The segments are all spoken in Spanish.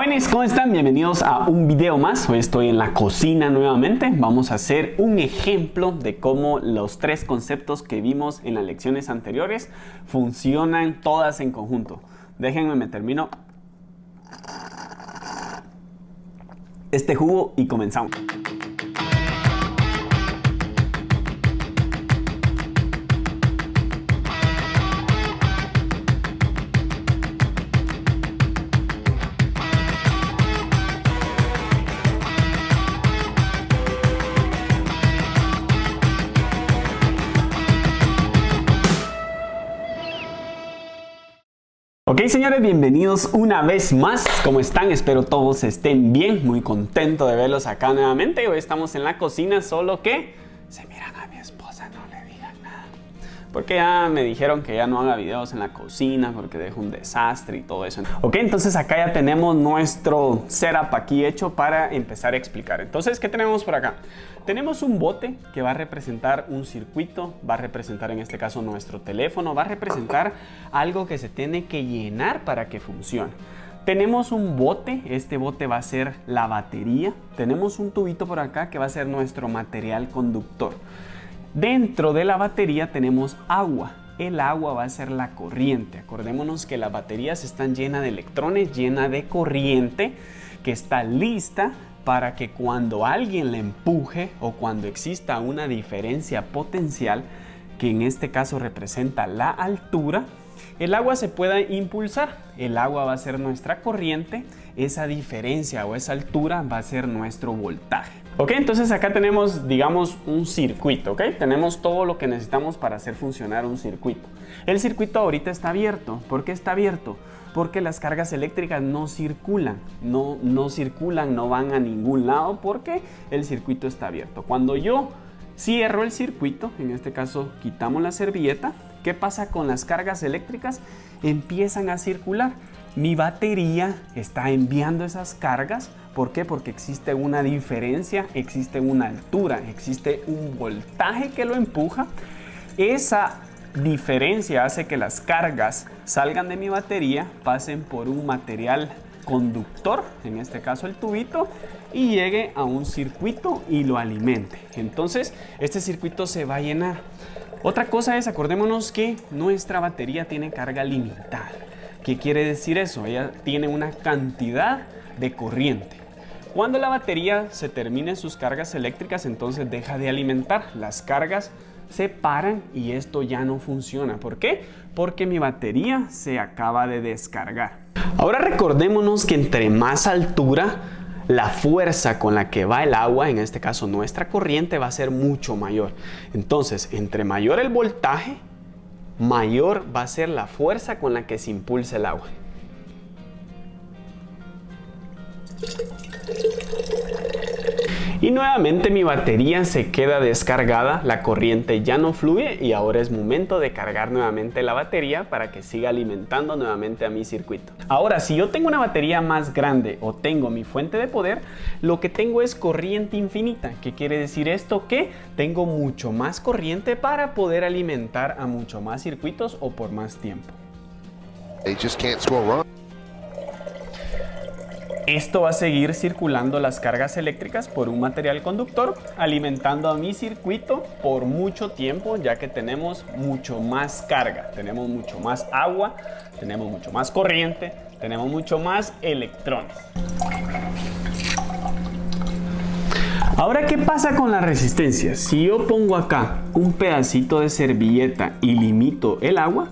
Jóvenes, ¿cómo están? Bienvenidos a un video más. Hoy estoy en la cocina nuevamente. Vamos a hacer un ejemplo de cómo los tres conceptos que vimos en las lecciones anteriores funcionan todas en conjunto. Déjenme, me termino este jugo y comenzamos. Ok, señores, bienvenidos una vez más. ¿Cómo están? Espero todos estén bien. Muy contento de verlos acá nuevamente. Hoy estamos en la cocina, solo que se miran a mi esposa, no le digan nada. Porque ya me dijeron que ya no haga videos en la cocina porque dejo un desastre y todo eso. Ok, entonces acá ya tenemos nuestro setup aquí hecho para empezar a explicar. Entonces, ¿qué tenemos por acá? Tenemos un bote que va a representar un circuito, va a representar en este caso nuestro teléfono, va a representar algo que se tiene que llenar para que funcione. Tenemos un bote, este bote va a ser la batería. Tenemos un tubito por acá que va a ser nuestro material conductor. Dentro de la batería tenemos agua. El agua va a ser la corriente. Acordémonos que las baterías están llenas de electrones, llenas de corriente que está lista para que cuando alguien le empuje o cuando exista una diferencia potencial, que en este caso representa la altura, el agua se pueda impulsar. El agua va a ser nuestra corriente, esa diferencia o esa altura va a ser nuestro voltaje. Ok, entonces acá tenemos, digamos, un circuito, ok. Tenemos todo lo que necesitamos para hacer funcionar un circuito. El circuito ahorita está abierto. ¿Por qué está abierto? Porque las cargas eléctricas no circulan, no van a ningún lado porque el circuito está abierto. Cuando yo cierro el circuito, en este caso quitamos la servilleta, ¿qué pasa con las cargas eléctricas? Empiezan a circular. Mi batería está enviando esas cargas. ¿Por qué? Porque existe una diferencia, existe una altura, existe un voltaje que lo empuja. Esa diferencia hace que las cargas salgan de mi batería, pasen por un material conductor, en este caso el tubito, y llegue a un circuito y lo alimente. Entonces, este circuito se va a llenar. Otra cosa es, acordémonos que nuestra batería tiene carga limitada. ¿Qué quiere decir eso? Ella tiene una cantidad de corriente. Cuando la batería se termine sus cargas eléctricas, entonces deja de alimentar. Las cargas se paran y esto ya no funciona. ¿Por qué? Porque mi batería se acaba de descargar. Ahora recordémonos que entre más altura, la fuerza con la que va el agua, en este caso nuestra corriente, va a ser mucho mayor. Entonces, entre mayor el voltaje, mayor va a ser la fuerza con la que se impulsa el agua. Y nuevamente mi batería se queda descargada, la corriente ya no fluye y ahora es momento de cargar nuevamente la batería para que siga alimentando nuevamente a mi circuito. Ahora, si yo tengo una batería más grande o tengo mi fuente de poder, lo que tengo es corriente infinita. ¿Qué quiere decir esto? Que tengo mucho más corriente para poder alimentar a mucho más circuitos o por más tiempo. Esto va a seguir circulando las cargas eléctricas por un material conductor, alimentando a mi circuito por mucho tiempo, ya que tenemos mucho más carga, tenemos mucho más agua, tenemos mucho más corriente, tenemos mucho más electrones. Ahora, ¿qué pasa con la resistencia? Si yo pongo acá un pedacito de servilleta y limito el agua,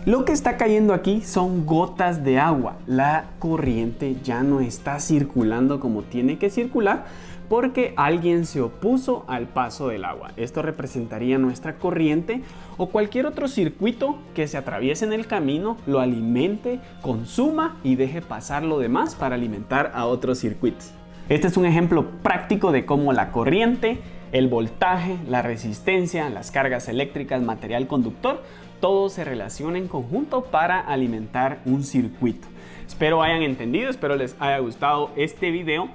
lo que está cayendo aquí son gotas de agua. La corriente ya no está circulando como tiene que circular porque alguien se opuso al paso del agua. Esto representaría nuestra corriente o cualquier otro circuito que se atraviese en el camino, lo alimente, consuma y deje pasar lo demás para alimentar a otros circuitos. Este es un ejemplo práctico de cómo la corriente, el voltaje, la resistencia, las cargas eléctricas, material conductor, todo se relaciona en conjunto para alimentar un circuito. Espero hayan entendido, espero les haya gustado este video.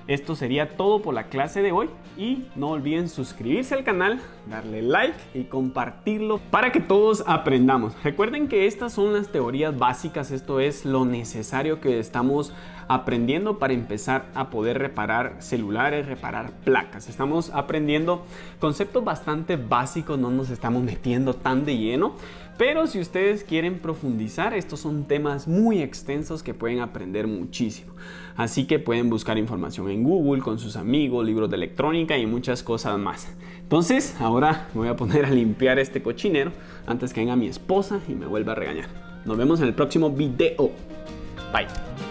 Esto sería todo por la clase de hoy y no olviden suscribirse al canal, darle like y compartirlo para que todos aprendamos. Recuerden que estas son las teorías básicas, esto es lo necesario que estamos aprendiendo para empezar a poder reparar celulares, reparar placas. Estamos aprendiendo conceptos bastante básicos, no nos estamos metiendo tan de lleno, pero si ustedes quieren profundizar, estos son temas muy extensos que pueden aprender muchísimo. Así que pueden buscar información en Google, con sus amigos, libros de electrónica y muchas cosas más. Entonces, ahora me voy a poner a limpiar este cochinero antes que venga mi esposa y me vuelva a regañar. Nos vemos en el próximo video. Bye.